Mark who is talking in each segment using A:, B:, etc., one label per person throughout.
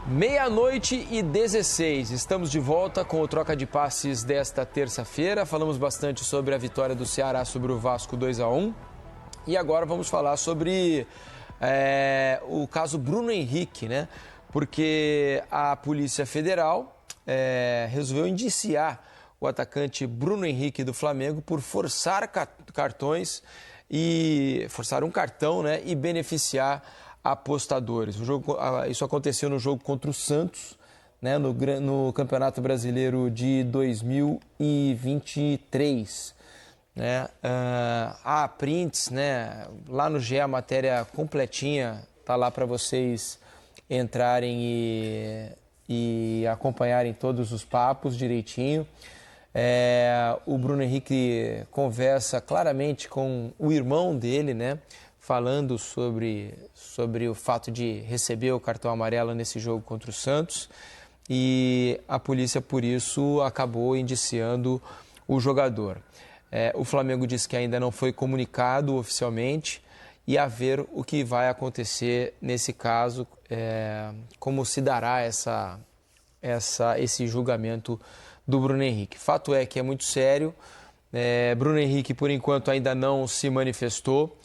A: Meia-noite e 16, estamos de volta com o Troca de Passes desta terça-feira. Falamos bastante sobre a vitória do Ceará sobre o Vasco 2-1. E agora vamos falar sobre o caso Bruno Henrique, né? Porque a Polícia Federal resolveu indiciar o atacante Bruno Henrique do Flamengo por forçar cartões e forçar um cartão, né? E beneficiar apostadores. Isso aconteceu no jogo contra o Santos, né, no Campeonato Brasileiro de 2023. Né? Há prints, né, lá no GE, a matéria completinha está lá para vocês entrarem e acompanharem todos os papos direitinho. O Bruno Henrique conversa claramente com o irmão dele, né, falando sobre o fato de receber o cartão amarelo nesse jogo contra o Santos, e a polícia, por isso, acabou indiciando o jogador. O Flamengo diz que ainda não foi comunicado oficialmente, e a ver o que vai acontecer nesse caso, como se dará esse julgamento do Bruno Henrique. Fato é que é muito sério. Bruno Henrique, por enquanto, ainda não se manifestou.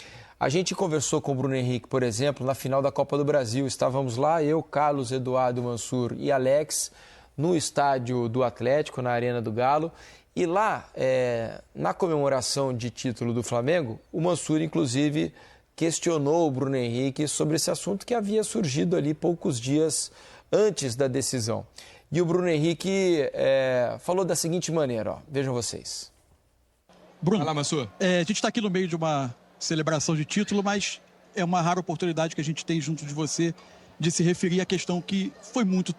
A: A gente conversou com o Bruno Henrique, por exemplo, na final da Copa do Brasil. Estávamos lá, eu, Carlos, Eduardo, Mansur e Alex, no estádio do Atlético, na Arena do Galo. E lá, na comemoração de título do Flamengo, o Mansur, inclusive, questionou o Bruno Henrique sobre esse assunto que havia surgido ali poucos dias antes da decisão. E o Bruno Henrique falou da seguinte maneira, ó, vejam vocês.
B: Bruno, fala, Mansur. A gente está aqui no meio de uma celebração de título, mas é uma rara oportunidade que a gente tem junto de você de se referir à questão que foi muito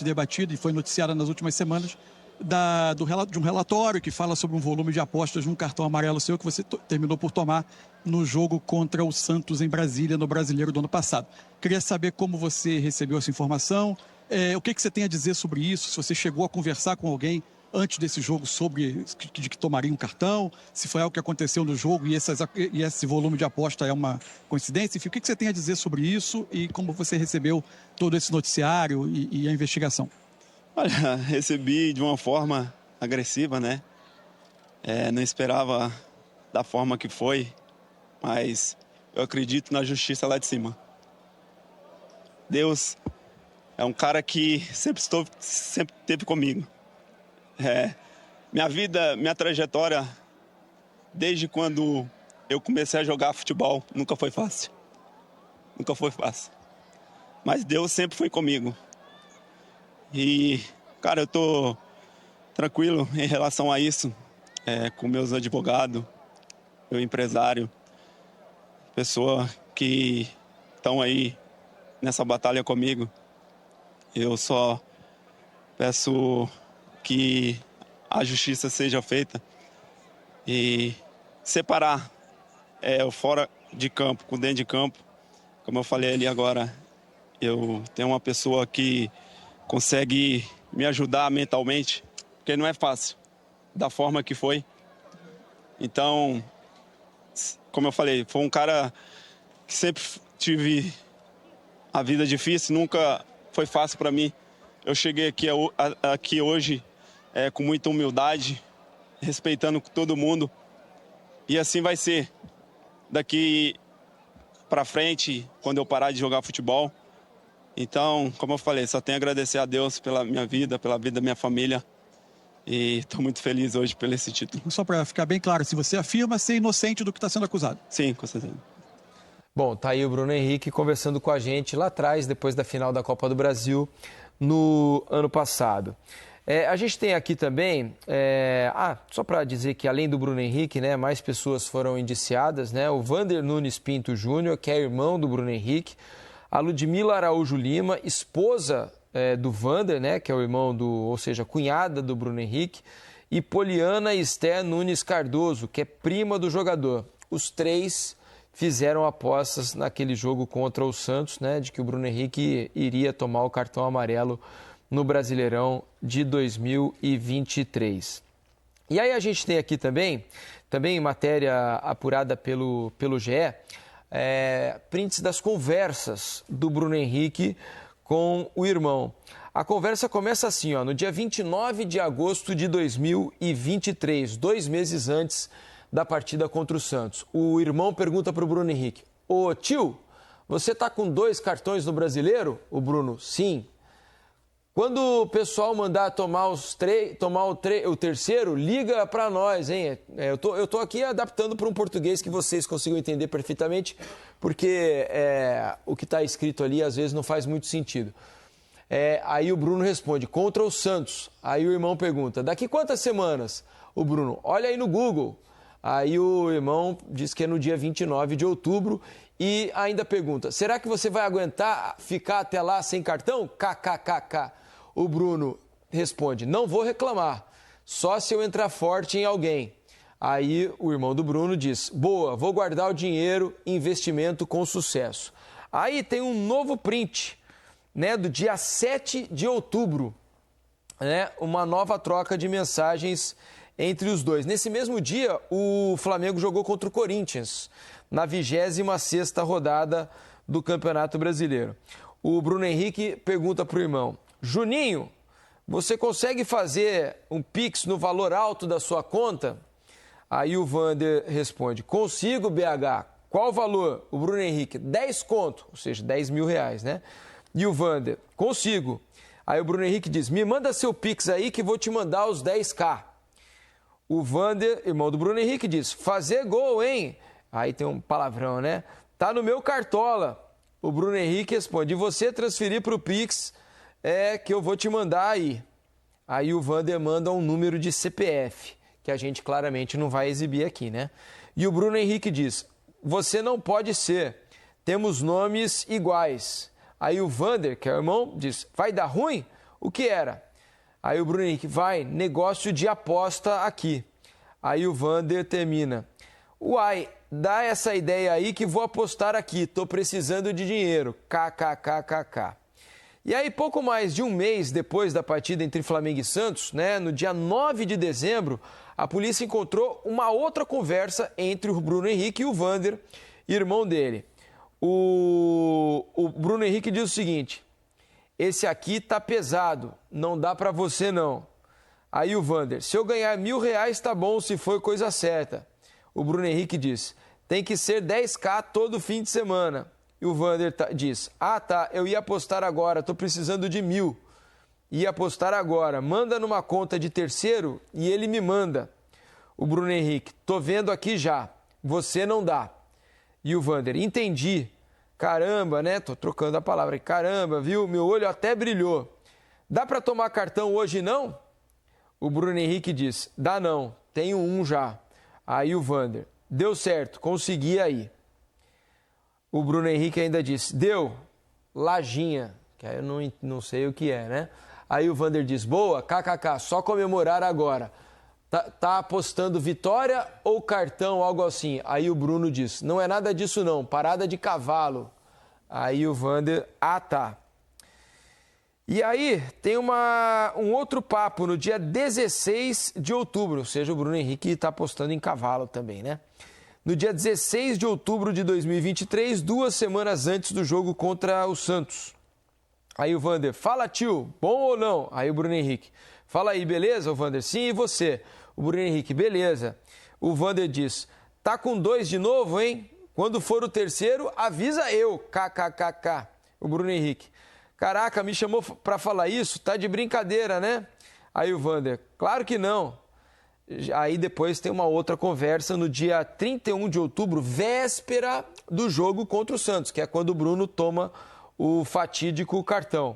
B: debatida e foi noticiada nas últimas semanas de um relatório que fala sobre um volume de apostas num cartão amarelo seu que você terminou por tomar no jogo contra o Santos em Brasília, no Brasileiro do ano passado. Queria saber como você recebeu essa informação, o que você tem a dizer sobre isso, se você chegou a conversar com alguém antes desse jogo sobre de que tomaria um cartão, se foi algo que aconteceu no jogo e esse volume de aposta é uma coincidência. Enfim, o que você tem a dizer sobre isso e como você recebeu todo esse noticiário e a investigação?
C: Olha, recebi de uma forma agressiva, né? Não esperava da forma que foi, mas eu acredito na justiça lá de cima. Deus é um cara que sempre esteve comigo. Minha vida, minha trajetória, desde quando eu comecei a jogar futebol, nunca foi fácil. Nunca foi fácil. Mas Deus sempre foi comigo. E, cara, eu tô tranquilo em relação a isso, com meus advogados, meu empresário, pessoa que estão aí nessa batalha comigo. Eu só peço que a justiça seja feita e separar o fora de campo com dentro de campo. Como eu falei ali agora, eu tenho uma pessoa que consegue me ajudar mentalmente, porque não é fácil, da forma que foi. Então, como eu falei, foi um cara que sempre tive a vida difícil, nunca foi fácil para mim. Eu cheguei aqui hoje com muita humildade, respeitando todo mundo. E assim vai ser daqui para frente, quando eu parar de jogar futebol. Então, como eu falei, só tenho a agradecer a Deus pela minha vida, pela vida da minha família. E estou muito feliz hoje pelo esse título.
B: Só para ficar bem claro, se você afirma ser inocente do que está sendo acusado.
C: Sim, com certeza.
A: Bom, tá aí o Bruno Henrique conversando com a gente lá atrás, depois da final da Copa do Brasil, no ano passado. A gente tem aqui também, só para dizer que além do Bruno Henrique, né, mais pessoas foram indiciadas, né? O Vander Nunes Pinto Júnior, que é irmão do Bruno Henrique, a Ludmila Araújo Lima, esposa do Vander, né, que é o irmão ou seja, cunhada do Bruno Henrique, e Poliana Esther Nunes Cardoso, que é prima do jogador. Os três fizeram apostas naquele jogo contra o Santos, né, de que o Bruno Henrique iria tomar o cartão amarelo no Brasileirão de 2023. E aí a gente tem aqui também matéria apurada pelo GE, prints das conversas do Bruno Henrique com o irmão. A conversa começa assim, ó, no dia 29 de agosto de 2023, 2 meses antes da partida contra o Santos. O irmão pergunta para o Bruno Henrique: ô tio, você tá com 2 cartões no Brasileiro? O Bruno: sim. Quando o pessoal mandar tomar o terceiro, liga para nós, hein? Eu tô aqui adaptando para um português que vocês consigam entender perfeitamente, porque o que está escrito ali às vezes não faz muito sentido. Aí o Bruno responde: contra o Santos. Aí o irmão pergunta: daqui quantas semanas? O Bruno: olha aí no Google. Aí o irmão diz que é no dia 29 de outubro e ainda pergunta: será que você vai aguentar ficar até lá sem cartão? KKKK. O Bruno responde: não vou reclamar, só se eu entrar forte em alguém. Aí o irmão do Bruno diz: boa, vou guardar o dinheiro, investimento com sucesso. Aí tem um novo print, né, do dia 7 de outubro, né, uma nova troca de mensagens entre os dois. Nesse mesmo dia, o Flamengo jogou contra o Corinthians, na 26ª rodada do Campeonato Brasileiro. O Bruno Henrique pergunta para o irmão: Juninho, você consegue fazer um Pix no valor alto da sua conta? Aí o Vander responde: consigo, BH. Qual o valor? O Bruno Henrique: 10 conto, ou seja, 10 mil reais, né? E o Vander: consigo. Aí o Bruno Henrique diz: me manda seu Pix aí que vou te mandar os 10k. O Vander, irmão do Bruno Henrique, diz: fazer gol, hein? Aí tem um palavrão, né? Tá no meu cartola. O Bruno Henrique responde: e você transferir para o Pix que eu vou te mandar aí. Aí o Vander manda um número de CPF, que a gente claramente não vai exibir aqui, né? E o Bruno Henrique diz: você não pode ser, temos nomes iguais. Aí o Vander, que é o irmão, diz: vai dar ruim? O que era? Aí o Bruno Henrique: vai, negócio de aposta aqui. Aí o Vander termina: uai, dá essa ideia aí que vou apostar aqui, tô precisando de dinheiro, kkkk. E aí, pouco mais de um mês depois da partida entre Flamengo e Santos, né, no dia 9 de dezembro, a polícia encontrou uma outra conversa entre o Bruno Henrique e o Vander, irmão dele. O Bruno Henrique diz o seguinte: esse aqui tá pesado, não dá pra você não. Aí o Vander: se eu ganhar R$1.000 tá bom, se for coisa certa. O Bruno Henrique diz: tem que ser 10k todo fim de semana. E o Vander diz: ah, tá, eu ia apostar agora, tô precisando de 1.000. Ia apostar agora, manda numa conta de terceiro e ele me manda. O Bruno Henrique: tô vendo aqui já, você não dá. E o Vander: entendi. Caramba, né? Tô trocando a palavra. Caramba, viu? Meu olho até brilhou. Dá para tomar cartão hoje não? O Bruno Henrique diz: dá não, tenho um já. Aí o Vander: deu certo, consegui aí. O Bruno Henrique ainda disse: deu, lajinha, que aí eu não sei o que é, né? Aí o Vander diz: boa, kkk, só comemorar agora. Tá apostando vitória ou cartão, algo assim? Aí o Bruno diz: não é nada disso não, parada de cavalo. Aí o Vander: ah, tá. E aí tem um outro papo no dia 16 de outubro, ou seja, o Bruno Henrique está apostando em cavalo também, né? No dia 16 de outubro de 2023, 2 semanas antes do jogo contra o Santos. Aí o Vander: fala tio, bom ou não? Aí o Bruno Henrique: fala aí, beleza? O Vander: sim, e você? O Bruno Henrique: beleza. O Vander diz: tá com 2 de novo, hein? Quando for o terceiro, avisa eu, kkkk. O Bruno Henrique: caraca, me chamou pra falar isso? Tá de brincadeira, né? Aí o Vander: claro que não. Aí depois tem uma outra conversa no dia 31 de outubro, véspera do jogo contra o Santos, que é quando o Bruno toma o fatídico cartão.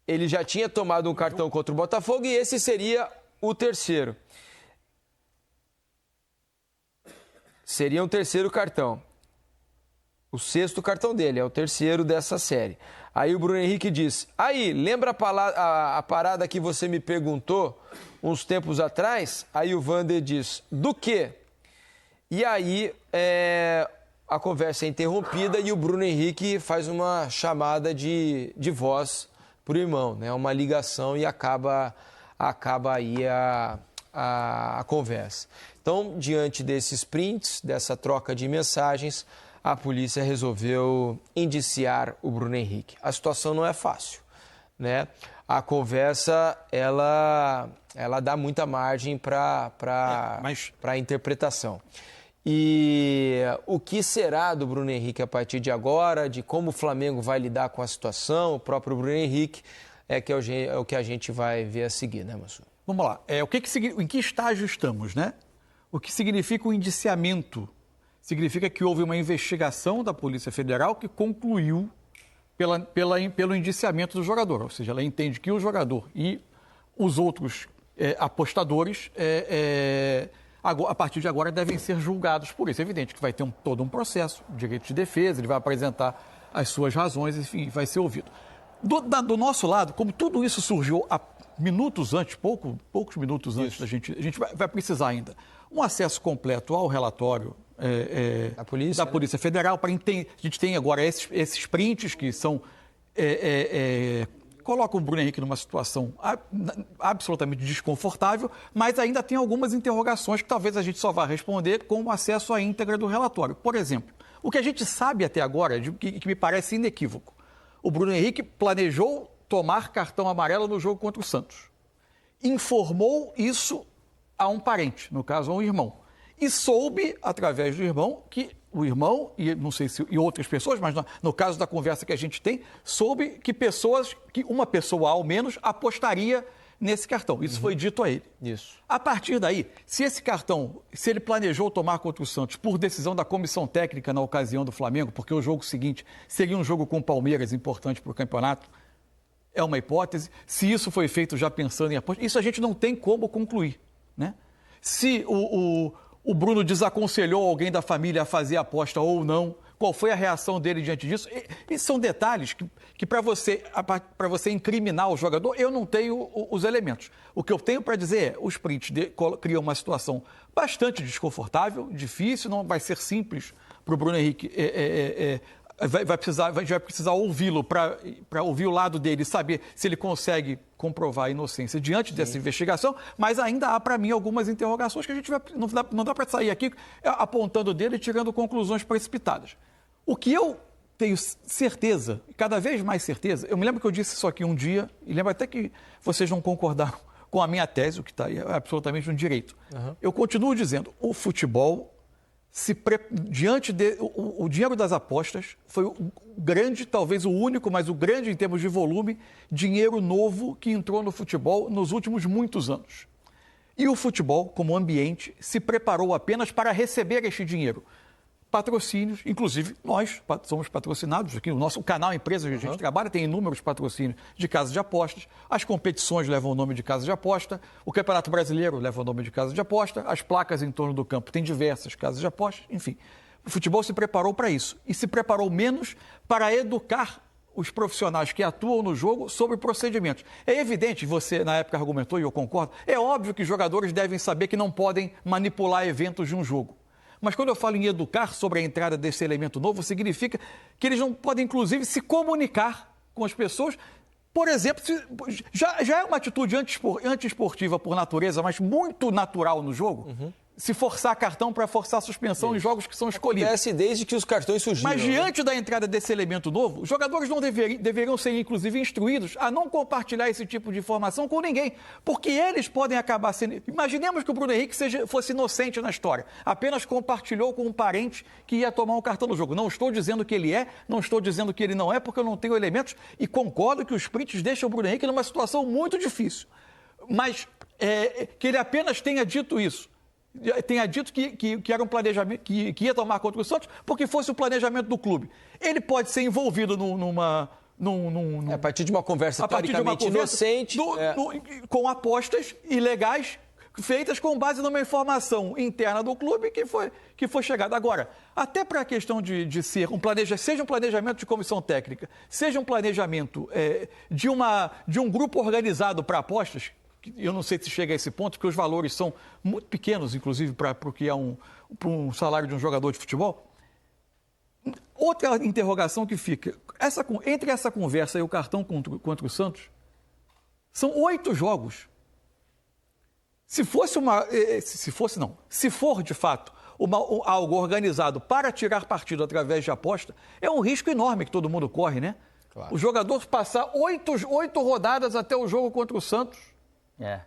A: Ele já tinha tomado um cartão contra o Botafogo e esse seria o terceiro. Seria um terceiro cartão. O 6º cartão dele, é o terceiro dessa série. Aí o Bruno Henrique diz: aí, lembra a parada que você me perguntou uns tempos atrás? Aí o Vander diz: do quê? E aí a conversa é interrompida e o Bruno Henrique faz uma chamada de voz para o irmão, né? Uma ligação e acaba aí a conversa. Então, diante desses prints, dessa troca de mensagens, a polícia resolveu indiciar o Bruno Henrique. A situação não é fácil, né? A conversa, ela dá muita margem para a interpretação. E o que será do Bruno Henrique a partir de agora, de como o Flamengo vai lidar com a situação, o próprio Bruno Henrique, é o que a gente vai ver a seguir, né, Mansur?
B: Vamos lá. Em que estágio estamos, né? O que significa o indiciamento? Significa que houve uma investigação da Polícia Federal que concluiu pelo indiciamento do jogador. Ou seja, ela entende que o jogador e os outros apostadores, a partir de agora, devem ser julgados por isso. É evidente que vai ter todo um processo, direito de defesa, ele vai apresentar as suas razões, enfim, vai ser ouvido. Do nosso lado, como tudo isso surgiu há minutos antes, poucos minutos antes a gente vai precisar ainda um acesso completo ao relatório da Polícia Federal. A gente tem agora esses prints que são colocam o Bruno Henrique numa situação absolutamente desconfortável, mas ainda tem algumas interrogações que talvez a gente só vá responder com o acesso à íntegra do relatório. Por exemplo, o que a gente sabe até agora, que me parece inequívoco, o Bruno Henrique planejou tomar cartão amarelo no jogo contra o Santos. Informou isso a um parente, no caso a um irmão. E soube, através do irmão, que o irmão, e não sei se e outras pessoas, mas no caso da conversa que a gente tem, soube que uma pessoa ao menos apostaria nesse cartão. Isso foi dito a ele.
A: Isso.
B: A partir daí, se esse cartão, se ele planejou tomar contra o Santos por decisão da comissão técnica na ocasião do Flamengo, porque o jogo seguinte seria um jogo com o Palmeiras importante para o campeonato, é uma hipótese. Se isso foi feito já pensando em aposta, isso a gente não tem como concluir, né? Se o Bruno desaconselhou alguém da família a fazer a aposta ou não, qual foi a reação dele diante disso? E são detalhes que para você incriminar o jogador, eu não tenho os elementos. O que eu tenho para dizer é, os prints criam uma situação bastante desconfortável, difícil, não vai ser simples para o Bruno Henrique. A gente vai precisar ouvi-lo para ouvir o lado dele e saber se ele consegue comprovar a inocência diante dessa investigação, mas ainda há para mim algumas interrogações que a gente não dá para sair aqui apontando dele e tirando conclusões precipitadas. O que eu tenho certeza, cada vez mais certeza, eu me lembro que eu disse isso aqui um dia, e lembro até que vocês não concordaram com a minha tese, o que está aí é absolutamente um direito. Uhum. Eu continuo dizendo, o futebol, o dinheiro das apostas foi o grande, talvez o único, mas o grande em termos de volume, dinheiro novo que entrou no futebol nos últimos muitos anos. E o futebol, como ambiente, se preparou apenas para receber este dinheiro. Patrocínios, inclusive nós somos patrocinados aqui, o nosso canal Empresa que a gente trabalha tem inúmeros patrocínios de casas de apostas, as competições levam o nome de casa de aposta, o Campeonato Brasileiro leva o nome de casa de aposta, as placas em torno do campo têm diversas casas de apostas, enfim. O futebol se preparou para isso e se preparou menos para educar os profissionais que atuam no jogo sobre procedimentos. É evidente, você na época argumentou e eu concordo, é óbvio que os jogadores devem saber que não podem manipular eventos de um jogo. Mas quando eu falo em educar sobre a entrada desse elemento novo, significa que eles não podem, inclusive, se comunicar com as pessoas. Por exemplo, já é uma atitude antiesportiva por natureza, mas muito natural no jogo, se forçar cartão para forçar suspensão em jogos que são escolhidos.
A: Acontece desde que os cartões surgiram.
B: Mas diante da entrada desse elemento novo, os jogadores não deveriam ser, inclusive, instruídos a não compartilhar esse tipo de informação com ninguém, porque eles podem acabar sendo... Imaginemos que o Bruno Henrique fosse inocente na história, apenas compartilhou com um parente que ia tomar um cartão no jogo. Não estou dizendo que ele é, não estou dizendo que ele não é, porque eu não tenho elementos e concordo que os prints deixam o Bruno Henrique numa situação muito difícil. Mas que ele apenas tenha dito isso, tenha dito que era um planejamento, que ia tomar contra o Santos, porque fosse o planejamento do clube. Ele pode ser envolvido
A: a partir de uma conversa teoricamente inocente.
B: Com apostas ilegais feitas com base numa informação interna do clube que foi chegada. Agora, até para a questão de ser seja um planejamento de comissão técnica, seja um planejamento de um grupo organizado para apostas, eu não sei se chega a esse ponto, porque os valores são muito pequenos, inclusive, para o que é um salário de um jogador de futebol. Outra interrogação que fica, entre essa conversa e o cartão contra o Santos, são 8 jogos. Se for, de fato,
D: algo organizado para tirar partido através de aposta, é um risco enorme que todo mundo corre, né?
A: Claro.
D: O jogador passar oito rodadas até o jogo contra o Santos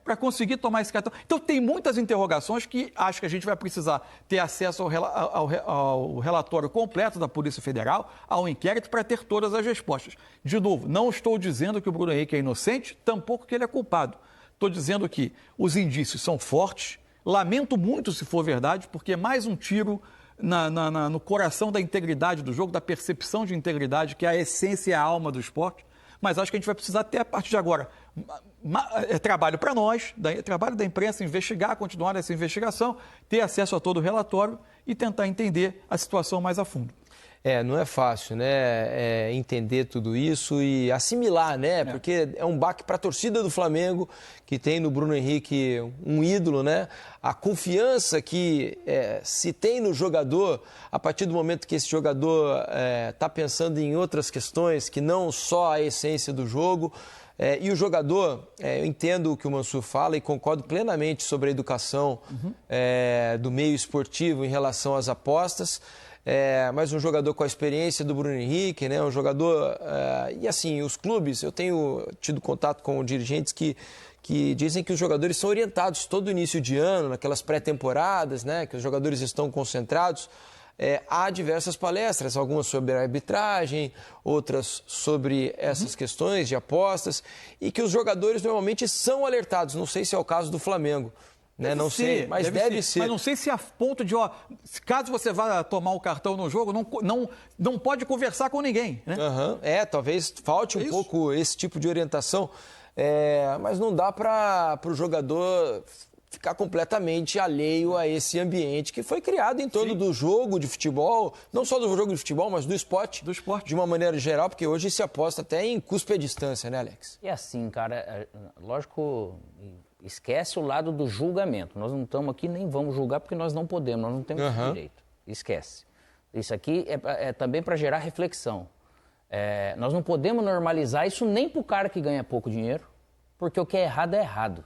D: para conseguir tomar esse cartão. Então, tem muitas interrogações que acho que a gente vai precisar ter acesso ao relatório completo da Polícia Federal, ao inquérito, para ter todas as respostas. De novo, não estou dizendo que o Bruno Henrique é inocente, tampouco que ele é culpado. Estou dizendo que os indícios são fortes. Lamento muito se for verdade, porque é mais um tiro no coração da integridade do jogo, da percepção de integridade, que é a essência e a alma do esporte. Mas acho que a gente vai precisar ter, a partir de agora, trabalho para nós, trabalho da imprensa, investigar, continuar essa investigação, ter acesso a todo o relatório e tentar entender a situação mais a fundo.
A: Não é fácil, né, entender tudo isso e assimilar, né, porque é um baque para a torcida do Flamengo, que tem no Bruno Henrique um ídolo, né, a confiança que se tem no jogador, a partir do momento que esse jogador está pensando em outras questões, que não só a essência do jogo. E o jogador, eu entendo o que o Mansur fala e concordo plenamente sobre a educação do meio esportivo em relação às apostas. Mas um jogador com a experiência do Bruno Henrique, né? Um jogador... e assim, os clubes, eu tenho tido contato com dirigentes que dizem que os jogadores são orientados todo início de ano, naquelas pré-temporadas, né? Que os jogadores estão concentrados. Há diversas palestras, algumas sobre a arbitragem, outras sobre essas questões de apostas, e que os jogadores normalmente são alertados. Não sei se é o caso do Flamengo. Não sei, mas deve ser.
D: Mas não sei se a ponto de, caso você vá tomar o cartão no jogo, não pode conversar com ninguém, né?
A: Talvez falte um pouco esse tipo de orientação, mas não dá para o jogador ficar completamente alheio a esse ambiente que foi criado em torno do jogo de futebol, não só do jogo de futebol, mas do esporte. De uma maneira geral, porque hoje se aposta até em cuspe à distância, né, Alex?
E: E assim, cara, lógico... Esquece o lado do julgamento. Nós não estamos aqui, nem vamos julgar, porque nós não podemos, nós não temos esse direito. Esquece. Isso aqui é também para gerar reflexão. Nós não podemos normalizar isso nem para o cara que ganha pouco dinheiro, porque o que é errado é errado.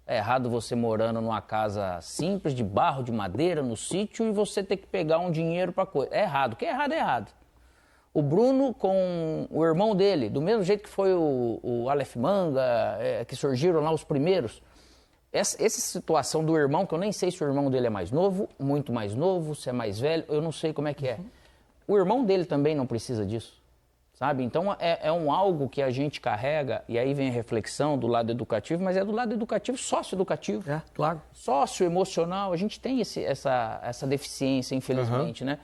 E: É errado você morando numa casa simples, de barro, de madeira, no sítio, e você ter que pegar um dinheiro para coisa. É errado. O que é errado é errado. O Bruno com o irmão dele, do mesmo jeito que foi o Aleph Manga, que surgiram lá os primeiros. Essa situação do irmão, que eu nem sei se o irmão dele é mais novo, muito mais novo, se é mais velho, eu não sei como é que é. O irmão dele também não precisa disso, sabe? Então é algo que a gente carrega, e aí vem a reflexão do lado educativo, mas é do lado educativo, sócio-educativo.
D: Claro.
E: Sócio-emocional, a gente tem essa deficiência, infelizmente, né?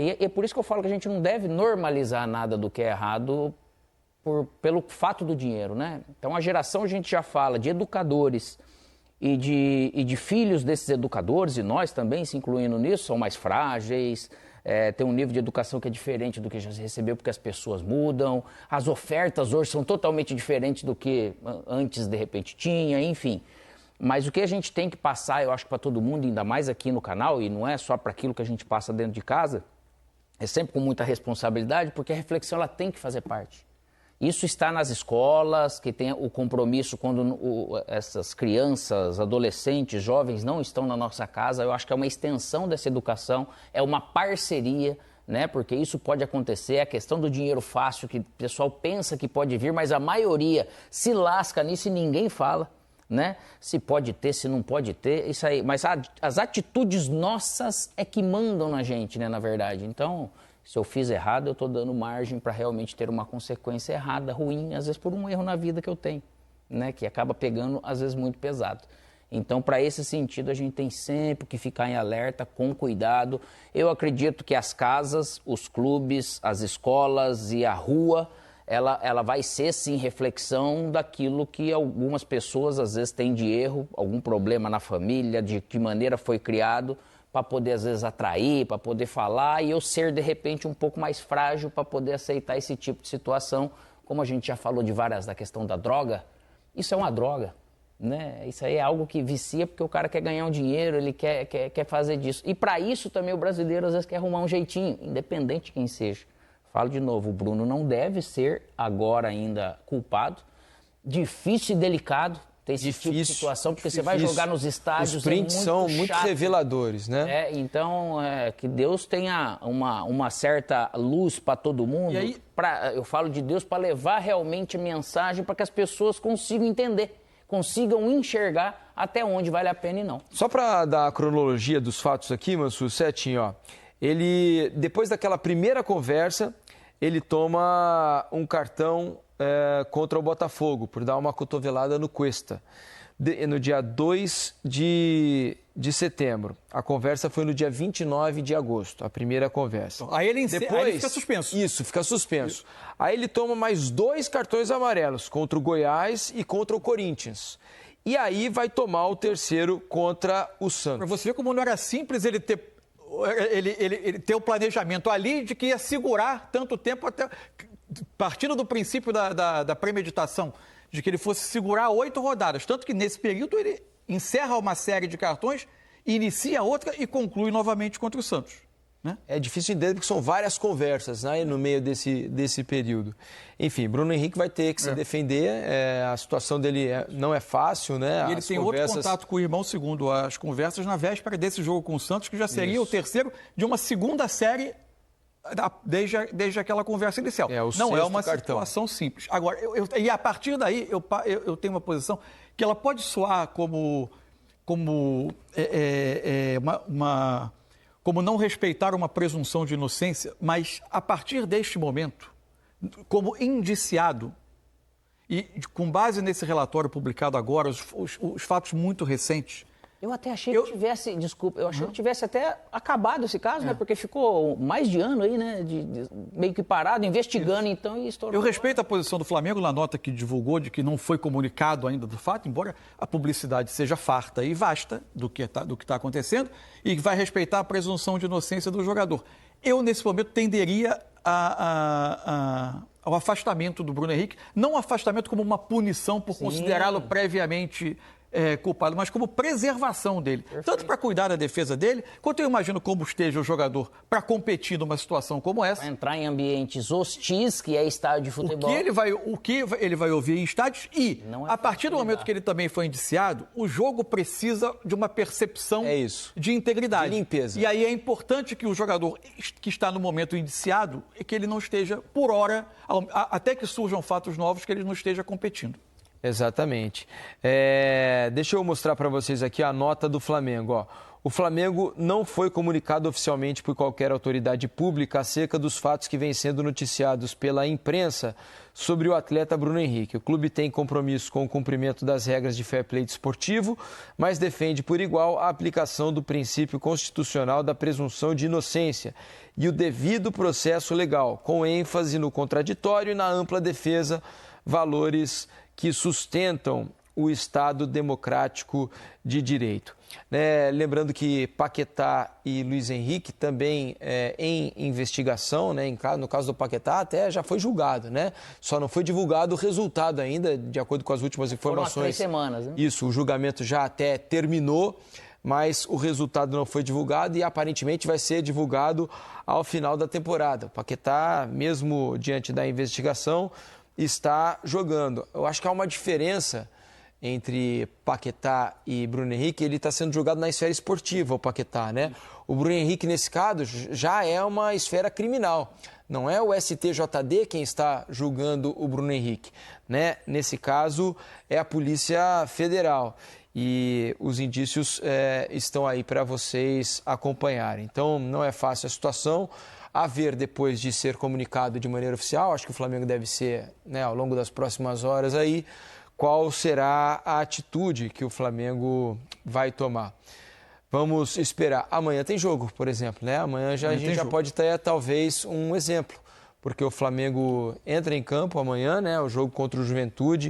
E: E é por isso que eu falo que a gente não deve normalizar nada do que é errado pelo fato do dinheiro, né? Então a geração, a gente já fala de educadores e de filhos desses educadores, e nós também se incluindo nisso, são mais frágeis, tem um nível de educação que é diferente do que já se recebeu, porque as pessoas mudam, as ofertas hoje são totalmente diferentes do que antes de repente tinha, enfim. Mas o que a gente tem que passar, eu acho que para todo mundo, ainda mais aqui no canal, e não é só para aquilo que a gente passa dentro de casa, é sempre com muita responsabilidade, porque a reflexão ela tem que fazer parte. Isso está nas escolas, que tem o compromisso quando essas crianças, adolescentes, jovens não estão na nossa casa. Eu acho que é uma extensão dessa educação, é uma parceria, né? Porque isso pode acontecer, é a questão do dinheiro fácil, que o pessoal pensa que pode vir, mas a maioria se lasca nisso e ninguém fala, né? Se pode ter, se não pode ter, isso aí. Mas as atitudes nossas é que mandam na gente, né, na verdade. Então... Se eu fiz errado, eu estou dando margem para realmente ter uma consequência errada, ruim, às vezes por um erro na vida que eu tenho, né? Que acaba pegando, às vezes, muito pesado. Então, para esse sentido, a gente tem sempre que ficar em alerta, com cuidado. Eu acredito que as casas, os clubes, as escolas e a rua, ela vai ser, sim, reflexão daquilo que algumas pessoas, às vezes, têm de erro, algum problema na família, de que maneira foi criado, para poder, às vezes, atrair, para poder falar, e eu ser, de repente, um pouco mais frágil para poder aceitar esse tipo de situação. Como a gente já falou de várias da questão da droga, isso é uma droga, né? Isso aí é algo que vicia porque o cara quer ganhar um dinheiro, ele quer fazer disso. E para isso também o brasileiro, às vezes, quer arrumar um jeitinho, independente de quem seja. Falo de novo, o Bruno não deve ser, agora ainda, culpado. Difícil e delicado ter esse tipo de
A: Difícil,
E: situação, porque você vai jogar nos estádios.
A: Os prints são muito
E: chato.
A: reveladores, né?
E: Então, que Deus tenha uma certa luz para todo mundo.
D: E aí,
E: eu falo de Deus para levar realmente a mensagem para que as pessoas consigam entender, consigam enxergar até onde vale a pena e não.
A: Só para dar a cronologia dos fatos aqui, Mansur, certinho, ó. Ele, depois daquela primeira conversa, ele toma um cartão contra o Botafogo, por dar uma cotovelada no Cuesta, no dia 2 de setembro. A conversa foi no dia 29 de agosto, a primeira conversa.
D: Aí ele fica suspenso.
A: Isso, fica suspenso. Aí ele toma mais 2 cartões amarelos, contra o Goiás e contra o Corinthians. E aí vai tomar o terceiro contra o Santos.
D: Para você ver como não era simples ele ter o planejamento ali de que ia segurar tanto tempo, até partindo do princípio da premeditação, de que ele fosse segurar 8 rodadas. Tanto que nesse período ele encerra uma série de cartões, inicia outra e conclui novamente contra o Santos. Né?
A: É difícil entender porque são várias conversas, né, no meio desse período. Enfim, Bruno Henrique vai ter que se defender, a situação dele não é fácil, né?
D: E ele tem outro contato com o irmão, segundo as conversas, na véspera desse jogo com o Santos, que já seria o terceiro de uma segunda série desde aquela conversa inicial. Não é uma situação simples. Agora, e a partir daí, eu tenho uma posição que ela pode soar como não respeitar uma presunção de inocência, mas a partir deste momento, como indiciado, e com base nesse relatório publicado agora, os fatos muito recentes.
E: Eu até achei que tivesse, desculpa, eu achei que tivesse até acabado esse caso, né? Porque ficou mais de ano aí, né? Meio que parado, investigando então e estourou.
D: Eu respeito a posição do Flamengo na nota que divulgou de que não foi comunicado ainda do fato, embora a publicidade seja farta e vasta do que está acontecendo e que vai respeitar a presunção de inocência do jogador. Eu, nesse momento, tenderia ao afastamento do Bruno Henrique, não afastamento como uma punição por considerá-lo previamente culpado, mas como preservação dele. Perfeito. Tanto para cuidar da defesa dele, quanto eu imagino como esteja o jogador para competir numa situação como essa.
E: Para entrar em ambientes hostis, que é estádio de futebol.
D: O que ele vai ouvir em estádios e, a partir do momento que ele também foi indiciado, o jogo precisa de uma percepção de integridade.
A: De limpeza.
D: E aí é importante que o jogador que está no momento indiciado, que ele não esteja, por hora, até que surjam fatos novos, que ele não esteja competindo.
A: Exatamente. Deixa eu mostrar para vocês aqui a nota do Flamengo. Ó. O Flamengo não foi comunicado oficialmente por qualquer autoridade pública acerca dos fatos que vêm sendo noticiados pela imprensa sobre o atleta Bruno Henrique. O clube tem compromisso com o cumprimento das regras de fair play desportivo, mas defende por igual a aplicação do princípio constitucional da presunção de inocência e o devido processo legal, com ênfase no contraditório e na ampla defesa, valores que sustentam o Estado democrático de direito. Lembrando que Paquetá e Luiz Henrique também em investigação, né? No caso do Paquetá até já foi julgado, né? Só não foi divulgado o resultado ainda, de acordo com as últimas informações.
E: Foram 3 semanas, né?
A: Isso, o julgamento já até terminou, mas o resultado não foi divulgado e aparentemente vai ser divulgado ao final da temporada. O Paquetá, mesmo diante da investigação, está jogando. Eu acho que há uma diferença entre Paquetá e Bruno Henrique. Ele está sendo julgado na esfera esportiva, o Paquetá, né? O Bruno Henrique, nesse caso, já é uma esfera criminal. Não é o STJD quem está julgando o Bruno Henrique, né? Nesse caso, é a Polícia Federal. E os indícios estão aí para vocês acompanharem. Então, não é fácil a situação. A ver depois de ser comunicado de maneira oficial, acho que o Flamengo deve ser, né, ao longo das próximas horas aí, qual será a atitude que o Flamengo vai tomar. Vamos esperar. Amanhã tem jogo, por exemplo, né? Amanhã a gente já pode ter talvez um exemplo, porque o Flamengo entra em campo amanhã, né? O jogo contra o Juventude.